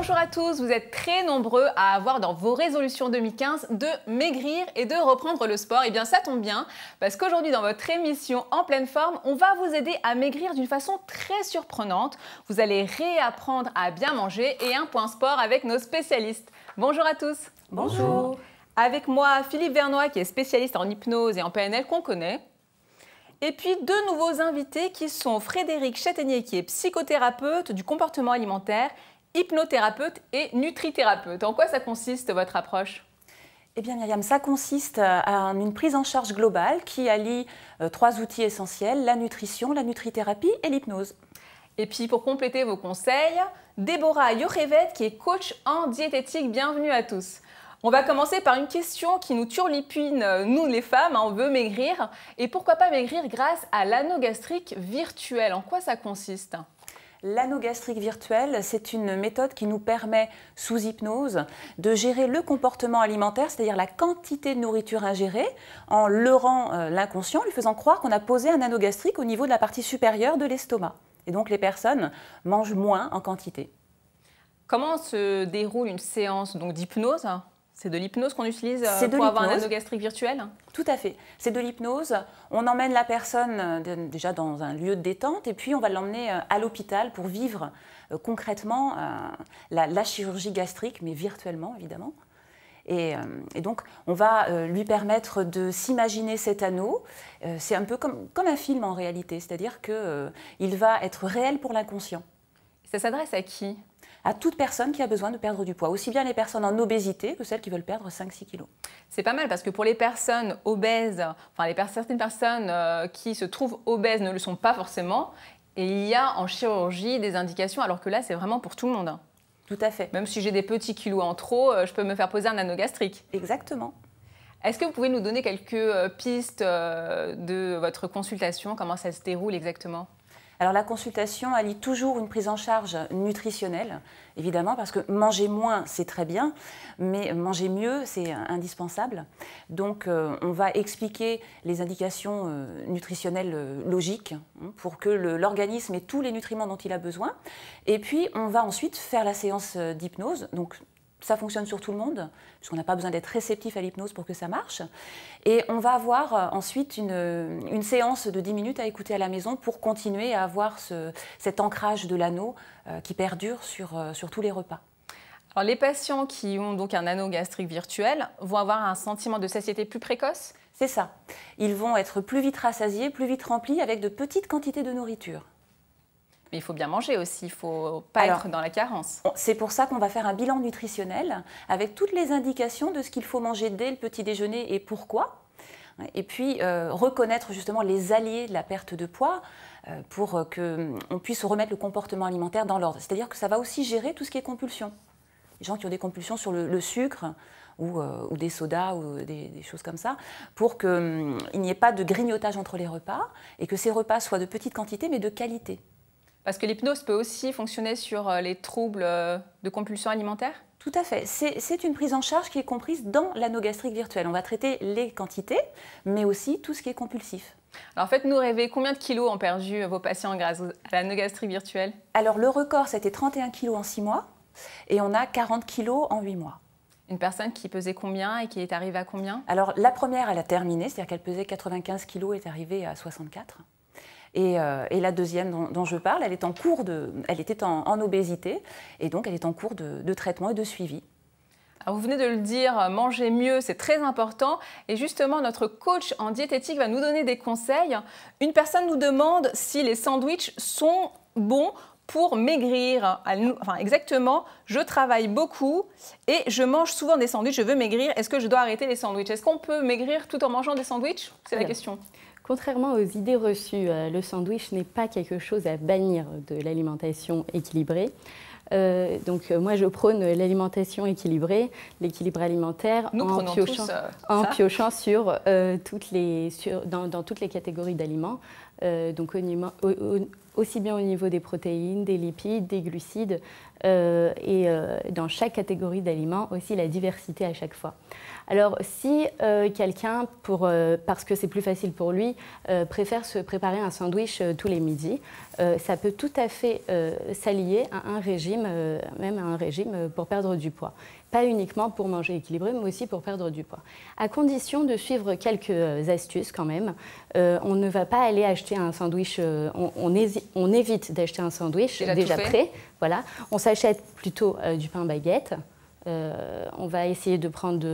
Bonjour à tous, vous êtes très nombreux à avoir dans vos résolutions 2015 de maigrir et de reprendre le sport. Et bien ça tombe bien, parce qu'aujourd'hui dans votre émission En pleine forme, on va vous aider à maigrir d'une façon très surprenante. Vous allez réapprendre à bien manger et un point sport avec nos spécialistes. Bonjour à tous. Bonjour. Avec moi, Philippe Vernois qui est spécialiste en hypnose et en PNL qu'on connaît. Et puis deux nouveaux invités qui sont Frédéric Châtaignier qui est psychothérapeute du comportement alimentaire, hypnothérapeute et nutrithérapeute. En quoi ça consiste votre approche ? Eh bien Myriam, ça consiste à une prise en charge globale qui allie trois outils essentiels, la nutrition, la nutrithérapie et l'hypnose. Et puis pour compléter vos conseils, Déborah Yocheved qui est coach en diététique. Bienvenue à tous. On va commencer par une question qui nous turlupine, nous les femmes, on veut maigrir. Et pourquoi pas maigrir grâce à l'anneau gastrique virtuel? En quoi ça consiste ? L'anneau gastrique virtuel, c'est une méthode qui nous permet, sous hypnose, de gérer le comportement alimentaire, c'est-à-dire la quantité de nourriture ingérée, en leurrant l'inconscient, lui faisant croire qu'on a posé un anneau gastrique au niveau de la partie supérieure de l'estomac. Et donc les personnes mangent moins en quantité. Comment se déroule une séance d'hypnose ? C'est de l'hypnose qu'on utilise pour avoir un anneau gastrique virtuel ? Tout à fait. C'est de l'hypnose. On emmène la personne déjà dans un lieu de détente et puis on va l'emmener à l'hôpital pour vivre concrètement la chirurgie gastrique, mais virtuellement évidemment. Et donc, on va lui permettre de s'imaginer cet anneau. C'est un peu comme un film en réalité, c'est-à-dire qu'il va être réel pour l'inconscient. Ça s'adresse à qui ? À toute personne qui a besoin de perdre du poids, aussi bien les personnes en obésité que celles qui veulent perdre 5-6 kilos. C'est pas mal parce que pour les personnes obèses, certaines personnes qui se trouvent obèses ne le sont pas forcément, et il y a en chirurgie des indications alors que là c'est vraiment pour tout le monde. Tout à fait. Même si j'ai des petits kilos en trop, je peux me faire poser un anneau gastrique. Exactement. Est-ce que vous pouvez nous donner quelques pistes de votre consultation? Comment ça se déroule exactement? Alors la consultation allie toujours une prise en charge nutritionnelle, évidemment, parce que manger moins, c'est très bien, mais manger mieux, c'est indispensable. Donc on va expliquer les indications nutritionnelles logiques pour que l'organisme ait tous les nutriments dont il a besoin. Et puis on va ensuite faire la séance d'hypnose. Donc ça fonctionne sur tout le monde, puisqu'on n'a pas besoin d'être réceptif à l'hypnose pour que ça marche. Et on va avoir ensuite une séance de 10 minutes à écouter à la maison pour continuer à avoir cet ancrage de l'anneau qui perdure sur tous les repas. Alors les patients qui ont donc un anneau gastrique virtuel vont avoir un sentiment de satiété plus précoce? C'est ça. Ils vont être plus vite rassasiés, plus vite remplis avec de petites quantités de nourriture. Mais il faut bien manger aussi, il ne faut pas être dans la carence. C'est pour ça qu'on va faire un bilan nutritionnel avec toutes les indications de ce qu'il faut manger dès le petit déjeuner et pourquoi. Et puis reconnaître justement les alliés de la perte de poids pour qu'on puisse remettre le comportement alimentaire dans l'ordre. C'est-à-dire que ça va aussi gérer tout ce qui est compulsion. Les gens qui ont des compulsions sur le sucre ou des sodas ou des choses comme ça, pour qu'il n'y ait pas de grignotage entre les repas et que ces repas soient de petites quantités mais de qualité. Parce que l'hypnose peut aussi fonctionner sur les troubles de compulsion alimentaire? Tout à fait. C'est une prise en charge qui est comprise dans l'anneau gastrique virtuel. On va traiter les quantités, mais aussi tout ce qui est compulsif. Alors faites-nous rêver, combien de kilos ont perdu vos patients grâce à l'anneau gastrique virtuel? Alors le record, c'était 31 kilos en 6 mois et on a 40 kilos en 8 mois. Une personne qui pesait combien et qui est arrivée à combien? Alors la première, elle a terminé, c'est-à-dire qu'elle pesait 95 kilos et est arrivée à 64. Et la deuxième dont je parle, elle était en obésité et donc elle est en cours de traitement et de suivi. Alors vous venez de le dire, manger mieux, c'est très important. Et justement, notre coach en diététique va nous donner des conseils. Une personne nous demande si les sandwichs sont bons pour maigrir. Enfin, exactement, je travaille beaucoup et je mange souvent des sandwichs, je veux maigrir. Est-ce que je dois arrêter les sandwichs? Est-ce qu'on peut maigrir tout en mangeant des sandwichs? C'est la question. Contrairement aux idées reçues, le sandwich n'est pas quelque chose à bannir de l'alimentation équilibrée. Moi, je prône l'alimentation équilibrée, l'équilibre alimentaire en piochant dans toutes les catégories d'aliments, donc aussi bien au niveau des protéines, des lipides, des glucides, et dans chaque catégorie d'aliments aussi la diversité à chaque fois. Alors si quelqu'un, parce que c'est plus facile pour lui, préfère se préparer un sandwich tous les midis, ça peut tout à fait s'allier à un régime, même à un régime pour perdre du poids. Pas uniquement pour manger équilibré, mais aussi pour perdre du poids. À condition de suivre quelques astuces quand même. On ne va pas aller acheter un sandwich, on évite d'acheter un sandwich déjà prêt. Voilà. On s'achète plutôt du pain baguette. On va essayer de prendre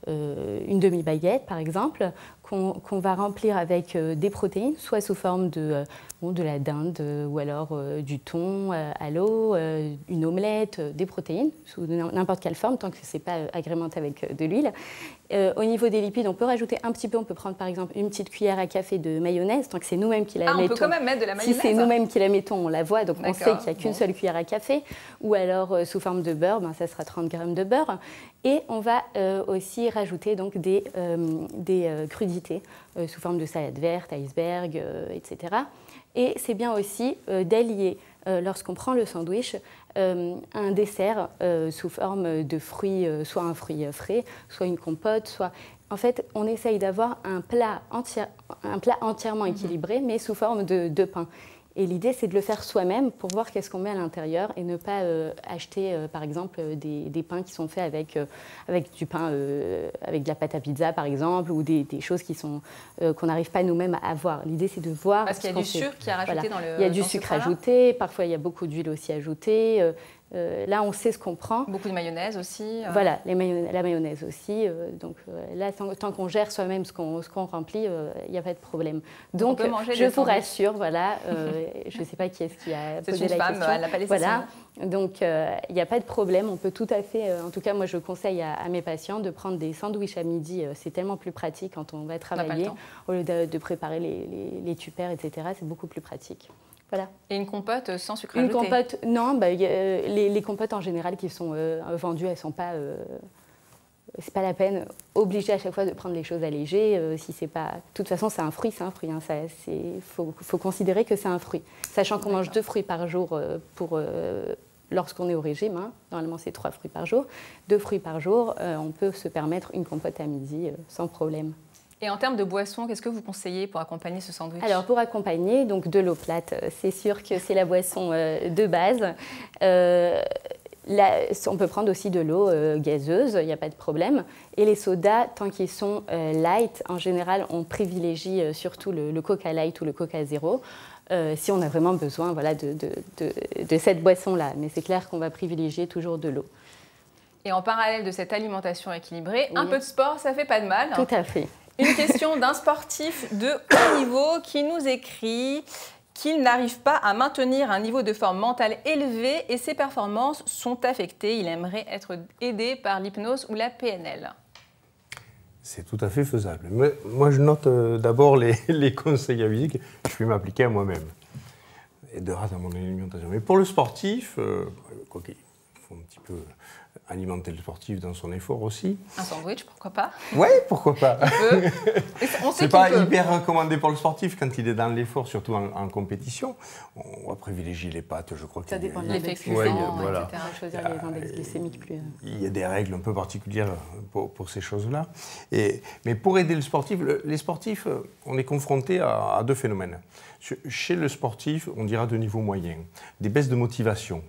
une demi-baguette, par exemple, qu'on va remplir avec des protéines, soit sous forme de la dinde ou alors du thon à l'eau, une omelette, des protéines, sous n'importe quelle forme, tant que ce n'est pas agrémenté avec de l'huile. Au niveau des lipides, on peut rajouter un petit peu, on peut prendre par exemple une petite cuillère à café de mayonnaise, tant que c'est nous-mêmes qui la mettons. On peut quand même mettre de la mayonnaise. Si c'est nous-mêmes qui la mettons, on la voit, donc on sait qu'il n'y a qu'une seule cuillère à café. Ou alors sous forme de beurre, ça sera 30 grammes de beurre. Et on va aussi rajouter donc des crudités sous forme de salade verte, iceberg, etc. Et c'est bien aussi d'allier, lorsqu'on prend le sandwich, un dessert sous forme de fruits, soit un fruit frais, soit une compote, soit... En fait, on essaye d'avoir un plat entièrement équilibré, mais sous forme de pain. Et l'idée, c'est de le faire soi-même pour voir qu'est-ce qu'on met à l'intérieur et ne pas acheter, par exemple, des pains qui sont faits avec du pain, avec de la pâte à pizza, par exemple, ou des choses qu'on n'arrive pas nous-mêmes à avoir. L'idée, c'est de voir... Parce qu'il y a du sucre qui est rajouté dans le... Il y a du sucre ajouté, parfois il y a beaucoup d'huile aussi ajoutée. Là, on sait ce qu'on prend. Beaucoup de mayonnaise aussi. Voilà, la mayonnaise aussi. Donc là, tant qu'on gère soi-même ce qu'on remplit, il n'y a pas de problème. Donc, je vous rassure, voilà, je ne sais pas qui est-ce qui a posé la question. C'est une femme, elle n'a pas laissé voilà. Donc, il n'y a pas de problème. On peut tout à fait, en tout cas, moi, je conseille à mes patients de prendre des sandwichs à midi. C'est tellement plus pratique quand on va travailler, au lieu de préparer les tupperwares, etc. C'est beaucoup plus pratique. Voilà. Et une compote sans sucre ajouté? Une compote, non. Les compotes en général qui sont vendues, elles ne sont pas... c'est pas la peine obligée à chaque fois de prendre les choses allégées. Si c'est pas... De toute façon, c'est un fruit, c'est un fruit. Faut considérer que c'est un fruit. Sachant qu'on mange 2 fruits par jour lorsqu'on est au régime. Normalement, c'est 3 fruits par jour. 2 fruits par jour, on peut se permettre une compote à midi sans problème. Et en termes de boisson, qu'est-ce que vous conseillez pour accompagner ce sandwich? Alors, pour accompagner, donc de l'eau plate, c'est sûr que c'est la boisson de base. Là, on peut prendre aussi de l'eau gazeuse, il n'y a pas de problème. Et les sodas, tant qu'ils sont light, en général, on privilégie surtout le Coca Light ou le Coca Zéro, si on a vraiment besoin de cette boisson-là. Mais c'est clair qu'on va privilégier toujours de l'eau. Et en parallèle de cette alimentation équilibrée, un peu de sport, ça ne fait pas de mal. Tout à fait. Une question d'un sportif de haut niveau qui nous écrit qu'il n'arrive pas à maintenir un niveau de forme mentale élevé et ses performances sont affectées. Il aimerait être aidé par l'hypnose ou la PNL. C'est tout à fait faisable. Mais moi, je note d'abord les conseils à vie que je peux m'appliquer à moi-même. Et de rate à mon alimentation. Mais pour le sportif, quoi qu'il faut un petit peu alimenter le sportif dans son effort aussi. Un sandwich, pourquoi pas? Oui, pourquoi pas. C'est pas hyper recommandé pour le sportif quand il est dans l'effort, surtout en compétition. On va privilégier les pâtes, je crois. Ça dépend de l'index glycémique, voilà. etc. Choisir les index glycémiques plus... Il y a des règles un peu particulières pour ces choses-là. Mais pour aider le sportif, les sportifs, on est confronté à 2 phénomènes. Chez le sportif, on dira de niveau moyen, des baisses de motivation.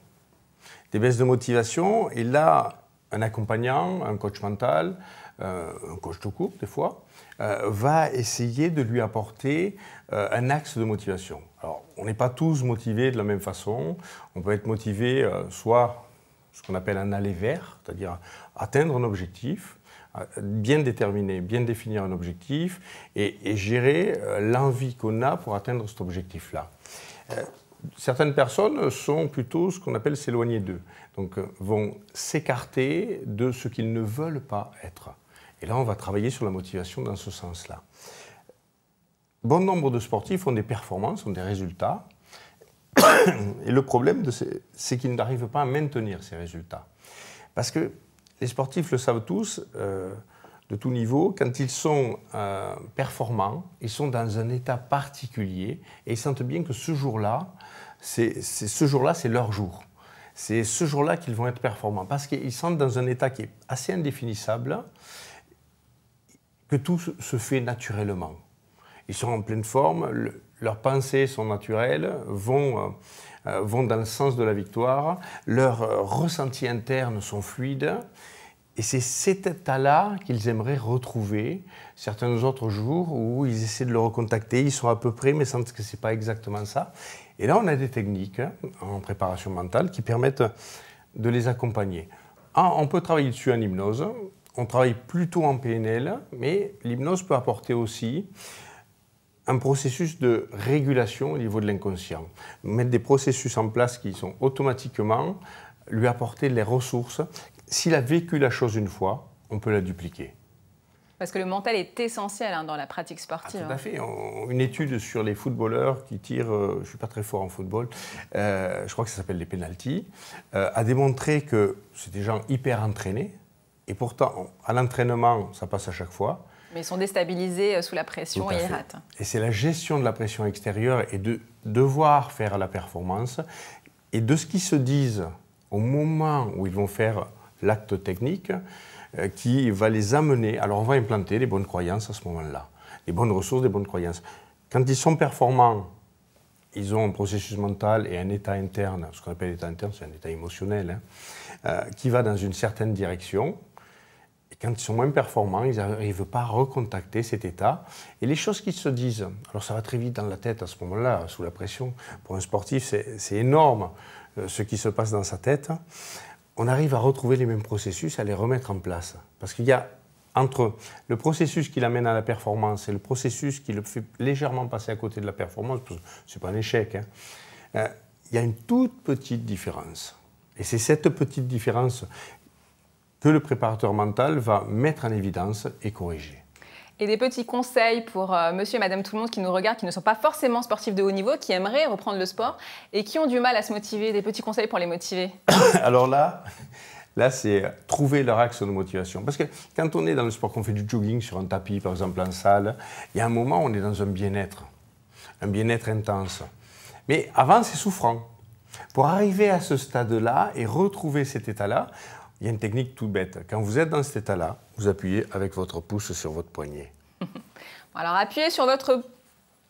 Des baisses de motivation, et là, un accompagnant, un coach mental, un coach tout court des fois, va essayer de lui apporter un axe de motivation. Alors, on n'est pas tous motivés de la même façon. On peut être motivé soit ce qu'on appelle un aller vers, c'est-à-dire atteindre un objectif, bien déterminer, bien définir un objectif et gérer l'envie qu'on a pour atteindre cet objectif-là. Certaines personnes sont plutôt ce qu'on appelle s'éloigner d'eux, donc vont s'écarter de ce qu'ils ne veulent pas être. Et là, on va travailler sur la motivation dans ce sens-là. Bon nombre de sportifs ont des performances, ont des résultats, et le problème, c'est qu'ils n'arrivent pas à maintenir ces résultats. Parce que les sportifs le savent tous, de tout niveau, quand ils sont performants, ils sont dans un état particulier et ils sentent bien que ce jour-là, c'est leur jour. C'est ce jour-là qu'ils vont être performants parce qu'ils sentent dans un état qui est assez indéfinissable, que tout se fait naturellement. Ils sont en pleine forme, leurs pensées sont naturelles, vont dans le sens de la victoire, leurs ressentis internes sont fluides. Et c'est cet état-là qu'ils aimeraient retrouver certains autres jours où ils essaient de le recontacter, ils sont à peu près, mais sentent que ce n'est pas exactement ça. Et là, on a des techniques en préparation mentale qui permettent de les accompagner. On peut travailler dessus en hypnose, on travaille plutôt en PNL, mais l'hypnose peut apporter aussi un processus de régulation au niveau de l'inconscient. Mettre des processus en place qui sont automatiquement lui apporter les ressources. S'il a vécu la chose une fois, on peut la dupliquer. Parce que le mental est essentiel dans la pratique sportive. Tout à fait. Une étude sur les footballeurs qui tirent, je ne suis pas très fort en football, je crois que ça s'appelle les pénaltys, a démontré que c'est des gens hyper entraînés. Et pourtant, à l'entraînement, ça passe à chaque fois. Mais ils sont déstabilisés sous la pression et ils ratent. Et c'est la gestion de la pression extérieure et de devoir faire la performance et de ce qu'ils se disent au moment où ils vont faire l'acte technique qui va les amener. Alors on va implanter les bonnes croyances à ce moment-là, les bonnes ressources, les bonnes croyances. Quand ils sont performants, ils ont un processus mental et un état interne, ce qu'on appelle l'état interne, c'est un état émotionnel, qui va dans une certaine direction. Et quand ils sont moins performants, ils n'arrivent pas à recontacter cet état. Et les choses qu'ils se disent, alors ça va très vite dans la tête à ce moment-là, sous la pression. Pour un sportif, c'est énorme ce qui se passe dans sa tête. On arrive à retrouver les mêmes processus, à les remettre en place. Parce qu'il y a entre le processus qui l'amène à la performance et le processus qui le fait légèrement passer à côté de la performance, parce que ce n'est pas un échec, il y a une toute petite différence. Et c'est cette petite différence que le préparateur mental va mettre en évidence et corriger. Et des petits conseils pour monsieur et madame tout le monde qui nous regardent, qui ne sont pas forcément sportifs de haut niveau, qui aimeraient reprendre le sport et qui ont du mal à se motiver, des petits conseils pour les motiver? Alors là c'est trouver leur axe de motivation. Parce que quand on est dans le sport, qu'on fait du jogging sur un tapis, par exemple en salle, il y a un moment où on est dans un bien-être intense. Mais avant, c'est souffrant. Pour arriver à ce stade-là et retrouver cet état-là, il y a une technique toute bête. Quand vous êtes dans cet état-là, vous appuyez avec votre pouce sur votre poignet. Alors appuyez sur votre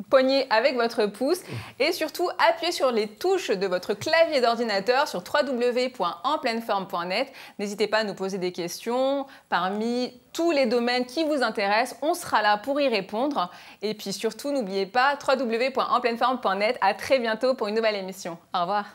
poignet avec votre pouce et surtout appuyez sur les touches de votre clavier d'ordinateur sur www.enpleineforme.net. N'hésitez pas à nous poser des questions parmi tous les domaines qui vous intéressent. On sera là pour y répondre. Et puis surtout, n'oubliez pas www.enpleineforme.net. À très bientôt pour une nouvelle émission. Au revoir.